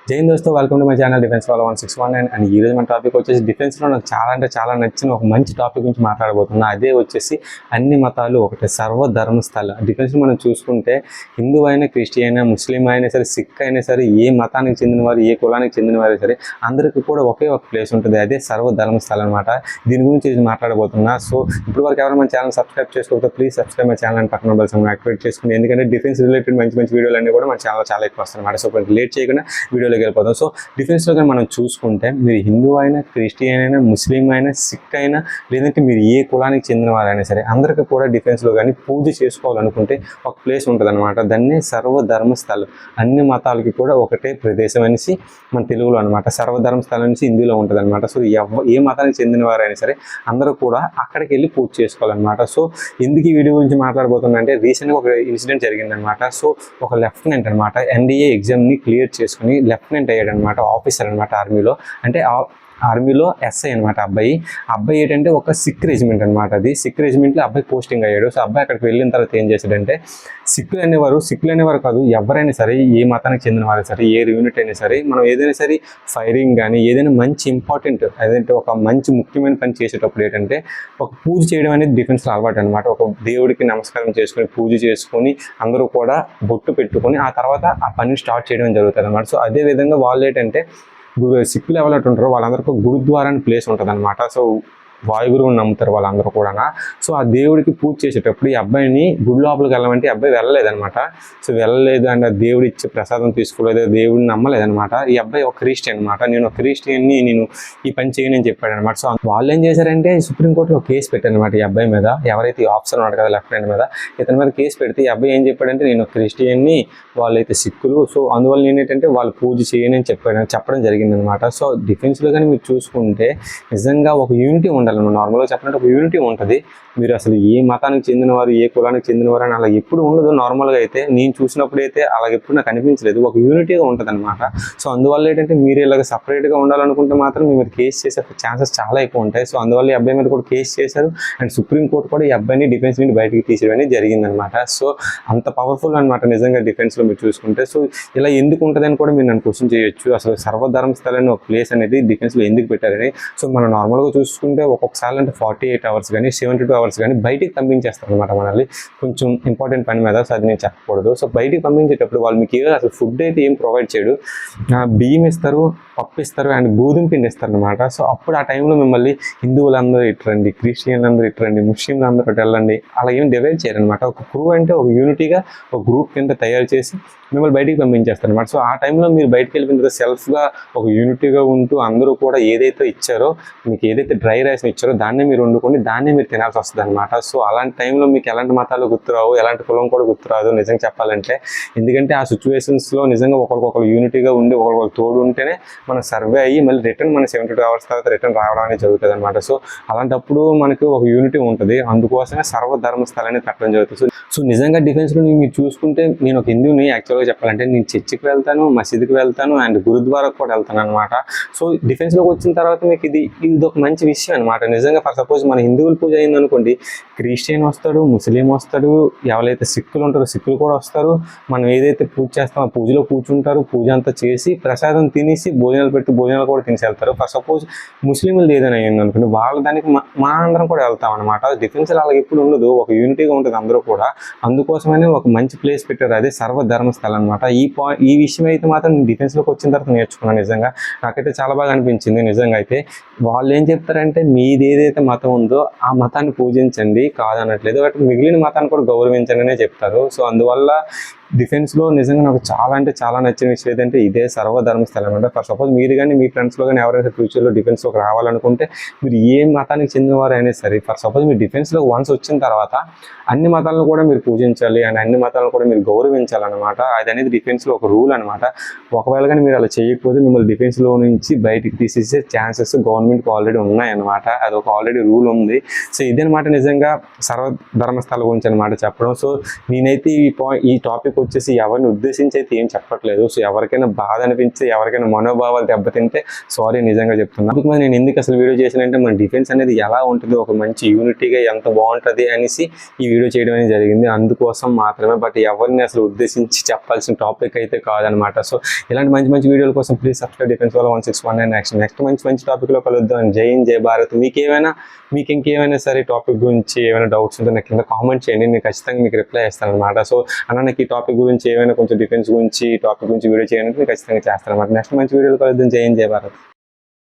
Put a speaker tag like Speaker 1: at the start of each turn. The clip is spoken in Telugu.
Speaker 1: జై హింద్ దోస్తు, welcome to my channel defence వాళ్ళ 161 అండ్ ఈ రోజు మన టాపిక్ వచ్చేసి డిఫెన్స్లో నాకు చాలా నచ్చిన ఒక మంచి టాపిక్ గురించి మాట్లాడబోతున్నా. అదే వచ్చేసి అన్ని మతాలు ఒకటే, సర్వధర్మస్థల. డిఫెన్స్లో మనం చూసుకుంటే హిందూ అయినా, క్రిస్టియన్ అయినా, ముస్లిం అయినా సరే, సిక్ అయినా సరే, ఏ మతానికి చెందినవారు, ఏ కులానికి చెందినవారు సరే అందరికీ కూడా ఒకే ఒక ప్లేస్ ఉంటుంది. అదే సర్వధర్మస్థల అనమాట. దీని గురించి మాట్లాడబోతున్నా. సో ఇప్పుడు వరకు ఎవరైనా మన ఛానల్ సబ్స్క్రైబ్ చేసుకోకపోతే please subscribe my channel and పక్కన బెల్ సింబల్ యాక్టివేట్ చేసుకుని, ఎందుకంటే డిఫెన్స్ రిలేటెడ్ మంచి వీడియోలు అన్నీ కూడా మన ఛానల్ చాలా ఎక్కువ వస్తాయి అనమాట. సో లేట్ చేయకుండా వీడియోలోకి వెళ్ళిపోతాం. సో డిఫెన్స్లో కానీ మనం చూసుకుంటే మీరు హిందూ అయినా, క్రిస్టియన్ అయినా, ముస్లిం అయినా, సిక్ అయినా, లేదంటే మీరు ఏ కులానికి చెందిన వారైనా సరే అందరికీ కూడా డిఫెన్స్లో కానీ పూజ చేసుకోవాలనుకుంటే ఒక ప్లేస్ ఉంటుంది అనమాట. దాన్ని సర్వధర్మస్థలం. అన్ని మతాలకి కూడా ఒకటే ప్రదేశం అనేసి మన తెలుగులో అనమాట. సర్వధర్మస్థలం నుంచి హిందీలో ఉంటుంది అనమాట. సో ఏ మతానికి చెందిన వారైనా సరే అందరూ కూడా అక్కడికి వెళ్ళి పూజ చేసుకోవాలన్నమాట. సో ఎందుకు ఈ వీడియో గురించి మాట్లాడబోతున్నా అంటే రీసెంట్గా ఒక ఇన్సిడెంట్ జరిగిందనమాట. సో ఒక లెఫ్టినెంట్ అనమాట ఎన్డీఏ ఎగ్జామ్ని క్లియర్ చేసుకుని లెఫ్టినెంట్ అయ్యాడనమాట. ఆఫీసర్ అనమాట ఆర్మీలో. అంటే ఆర్మీలో ఎస్ఐ అనమాట అబ్బాయి ఏంటంటే ఒక సిక్ రెజిమెంట్ అనమాట. అది సిక్ రెజిమెంట్లో అబ్బాయి పోస్టింగ్ అయ్యాడు. సో అబ్బాయి అక్కడికి వెళ్ళిన తర్వాత ఏం చేశాడంటే సిక్కులు అనేవారు కాదు, ఎవరైనా సరే, ఏ మతానికి చెందిన వారు సరే, ఏ యూనిట్ అయినా సరే, మనం ఏదైనా సరే ఫైరింగ్ కానీ ఏదైనా మంచి ఇంపార్టెంట్ ఏదంటే ఒక మంచి ముఖ్యమైన పని చేసేటప్పుడు ఏంటంటే ఒక పూజ చేయడం అనేది డిఫెన్స్లో అలవాటు అనమాట. ఒక దేవుడికి నమస్కారం చేసుకొని పూజ చేసుకొని అందరూ కూడా బొట్టు పెట్టుకొని ఆ తర్వాత ఆ పని స్టార్ట్ చేయడం జరుగుతుంది అనమాట. సో అదే విధంగా వాళ్ళు ఏంటంటే సిక్కులు ఎవరైతే ఉంటారో వాళ్ళందరికీ గురుద్వారా అని ప్లేస్ ఉంటుంది అనమాట. సో వాయుగురువుని నమ్ముతారు వాళ్ళందరూ కూడా. సో ఆ దేవుడికి పూజ చేసేటప్పుడు ఈ అబ్బాయిని గుడి లోపలికి వెళ్ళమంటే అబ్బాయి వెళ్ళలేదనమాట. సో వెళ్ళలేదు అండ్ దేవుడు ఇచ్చే ప్రసాదం తీసుకోలేదు, దేవుడిని నమ్మలేదనమాట. ఈ అబ్బాయి ఒక క్రిస్టియన్ అనమాట. నేను ఒక క్రిస్టియన్ని, నేను ఈ పని చేయను అని చెప్పాడు అనమాట. సో వాళ్ళు ఏం చేశారంటే సుప్రీంకోర్టులో కేసు పెట్టారనమాట ఈ అబ్బాయి మీద. ఎవరైతే ఈ ఆఫీసర్ ఉన్నాడు కదా లెఫ్టినెంట్ మీద, ఇతని మీద కేసు పెడితే ఈ అబ్బాయి ఏం చెప్పాడంటే నేను క్రిస్టియన్ని, వాళ్ళైతే సిక్కులు, సో అందువల్ల నేనేంటంటే వాళ్ళు పూజ చేయని చెప్పడం జరిగిందనమాట. సో డిఫెన్స్లో కానీ మీరు చూసుకుంటే నిజంగా ఒక యూనిటీ ఉండాలి. నార్మల్గా చెప్పాలంటే ఒక యూనిటీ ఉంటుంది. మీరు అసలు ఏ మతానికి చెందినవారు, ఏ కులానికి చెందినవారు అని అలా ఎప్పుడు ఉండదు. నార్మల్గా అయితే నేను చూసినప్పుడు అయితే అలాగ ఎప్పుడు నాకు అనిపించలేదు. ఒక యూనిటీగా ఉంటుంది అనమాట. సో అందువల్ల ఏంటంటే మీరు ఇలాగ సపరేట్గా ఉండాలనుకుంటే మాత్రం మీరు కేసు చేసే ఛాన్సెస్ చాలా ఎక్కువ ఉంటాయి. సో అందువల్ల ఈ అబ్బాయి మీద కూడా కేసు చేశారు అండ్ సుప్రీంకోర్టు కూడా ఈ అబ్బాయిని డిఫెన్స్ నుండి బయటికి తీసేయడం అనేది జరిగిందనమాట. సో అంత పవర్ఫుల్ అనమాట నిజంగా డిఫెన్స్లో మీరు చూసుకుంటే. సో ఇలా ఎందుకు ఉంటుందని కూడా మీరు నన్ను క్వశ్చన్ చేయొచ్చు. అసలు సర్వధర్మస్థలాన్ని ఒక ప్లేస్ అనేది డిఫెన్స్లో ఎందుకు పెట్టారని. సో మనం నార్మల్గా చూసుకుంటే ఒక్కొక్కసారి అంటే 48 hours కానీ 72 hours కానీ బయటికి పంపించేస్తారు అనమాట మనల్ని, కొంచెం ఇంపార్టెంట్ పని మీద. సో అది నేను చెప్పకూడదు. సో బయటికి పంపించేటప్పుడు వాళ్ళు మీకు అసలు ఫుడ్ అయితే ఏం ప్రొవైడ్ చేయడు. బియ్యం ఇస్తారు, పప్పు ఇస్తారు అండ్ గోధుమ పిండి ఇస్తారు అనమాట. సో అప్పుడు ఆ టైంలో మిమ్మల్ని హిందువులందరూ ఇట్రండి, క్రిస్టియన్లందరూ ఇట్రండి, ముస్లింలు అందరూ ఇటు వెళ్ళండి అలా ఏం డివైడ్ చేయరనమాట. ఒక క్రూ అంటే ఒక యూనిటీగా ఒక గ్రూప్ కింద తయారు చేసి మిమ్మల్ని బయటికి పంపించేస్తారు అనమాట. సో ఆ టైంలో మీరు బయటకు వెళ్ళిన తర్వాత సెల్ఫ్గా ఒక యూనిటీగా ఉంటూ అందరూ కూడా ఏదైతే ఇచ్చారో, మీకు ఏదైతే డ్రై రైస్ ఇచ్చారో దాన్నే మీరు వండుకొని దాన్నే మీరు తినాల్సి వస్తుంది అనమాట. సో అలాంటి టైంలో మీకు ఎలాంటి మతాలు గుర్తురావు, ఎలాంటి కులం కూడా గుర్తురాదు నిజంగా చెప్పాలంటే. ఎందుకంటే ఆ సిచ్యువేషన్స్లో నిజంగా ఒకరికొకరు యూనిటీగా ఉండి ఒకరికొకరు తోడు ఉంటేనే మనం సర్వే అయ్యి మళ్ళీ రిటర్న్ మన 72 hours తర్వాత రిటర్న్ రావడం అనేది జరుగుతుంది అనమాట. సో అలాంటప్పుడు మనకు ఒక యూనిటీ ఉంటుంది. అందుకోసమే సర్వధర్మస్థలాన్ని పెట్టడం జరుగుతుంది. సో నిజంగా డిఫెన్స్లో మీరు చూసుకుంటే నేను ఒక హిందూని యాక్చువల్గా చెప్పాలంటే నేను చర్చికి వెళ్తాను, మసీదుకి వెళ్తాను అండ్ గురుద్వారాకు కూడా వెళ్తాను అనమాట. సో డిఫెన్స్లోకి వచ్చిన తర్వాత మీకు ఇది ఒక మంచి విషయం అనమాట. నిజంగా ఫర్ సపోజ్ మన హిందువుల పూజ అయింది అనుకోండి, క్రిస్టియన్ వస్తాడు, ముస్లిం వస్తాడు, ఎవరైతే సిక్కులు ఉంటారో సిక్కులు కూడా వస్తారు. మనం ఏదైతే పూజ చేస్తామో ఆ పూజలో కూర్చుంటారు, పూజ అంతా చేసి ప్రసాదం తినేసి భోజనాలు పెట్టి భోజనాలు కూడా తినేసి వెళ్తారు. ఫర్ సపోజ్ ముస్లింలు ఏదైనా అయింది అనుకోండి, వాళ్ళ దానికి మా అందరం కూడా వెళ్తాం అనమాట. డిఫెన్స్ అలాగే ఎప్పుడు ఉండదు, ఒక యూనిటీగా ఉంటుంది అందరూ కూడా. అందుకోసమనే ఒక మంచి ప్లేస్ పెట్టారు, అదే సర్వధర్మస్థలం అనమాట. ఈ విషయం అయితే మాత్రం డిఫెన్స్లోకి వచ్చిన తర్వాత నేర్చుకున్నాను. నిజంగా నాకైతే చాలా బాగా అనిపించింది. నిజంగా అయితే వాళ్ళు ఏం చెప్తారంటే మీది ఏదైతే మతం ఉందో ఆ మతాన్ని పూజించండి కాదనట్లేదు, బట్ మిగిలిన మతాన్ని కూడా గౌరవించండి అనే చెప్తారు. సో అందువల్ల డిఫెన్స్లో నిజంగా నాకు చాలా నచ్చిన విషయం ఏంటంటే ఇదే సర్వధర్మస్థలం అనమాట. ఫర్ సపోజ్ మీరు కానీ మీ ఫ్రెండ్స్లో కానీ ఎవరైనా ఫ్యూచర్లో డిఫెన్స్లోకి రావాలనుకుంటే మీరు ఏ మతానికి చెందినవారు అయినా సరే, ఫర్ సపోజ్ మీరు డిఫెన్స్లోకి వన్స్ వచ్చిన తర్వాత అన్ని మతాలను కూడా మీరు పూజించాలి అండ్ అన్ని మతాలను కూడా మీరు గౌరవించాలన్నమాట. అది అనేది డిఫెన్స్లో ఒక రూల్ అనమాట. ఒకవేళ కానీ మీరు అలా చేయకపోతే మిమ్మల్ని డిఫెన్స్లో నుంచి బయటికి తీసేసే ఛాన్సెస్ గవర్నమెంట్కి ఆల్రెడీ ఉన్నాయన్నమాట. అది ఒక ఆల్రెడీ రూల్ ఉంది. సో ఇదనమాట నిజంగా సర్వధర్మస్థలం గురించి అనమాట చెప్పడం. సో నేనైతే ఈ టాపిక్ మొత్తానికి వచ్చేసి ఎవరిని ఉద్దేశించి అయితే ఏం చెప్పట్లేదు. సో ఎవరికైనా బాధ అనిపించి ఎవరికైనా మనోభావాలు దెబ్బతింటే సారీ నిజంగా చెప్తున్నా. అందుకు నేను ఎందుకు అసలు వీడియో చేశానంటే మన డిఫెన్స్ అనేది ఎలా ఉంటుంది, ఒక మంచి యూనిటీగా ఎంత బాగుంటుంది అనేసి ఈ వీడియో చేయడం అనేది జరిగింది. అందుకోసం మాత్రమే, బట్ ఎవరిని అసలు ఉద్దేశించి చెప్పాల్సిన టాపిక్ అయితే కాదనమాట. సో ఇలాంటి మంచి మంచి వీడియోల కోసం ప్లీజ్ సబ్స్క్రైబ్ డిఫెన్స్ వాళ్ళ 161 నెక్స్ట్ మంచి టాపిక్లో కలుద్దాం. జై హింద్, జై భారత్. మీకు ఇంకేమైనా సరే టాపిక్ గురించి ఏమైనా డౌట్స్ ఉంటే నాకు కింద కామెంట్ చేయండి, నేను ఖచ్చితంగా మీకు రిప్లై చేస్తాను అనమాట. సో అన్న నాకు ఈ టాపిక్ గురించి ఏమైనా కొంచెం డిఫెన్స్ గురించి టాపిక్ గురించి వీడియో చేయాలంటే నేను ఖచ్చితంగా చేస్తాను అనమాట. నెక్స్ట్ మంచి వీడియోలో కలుద్దాం. జై హింద్, జై భారత్.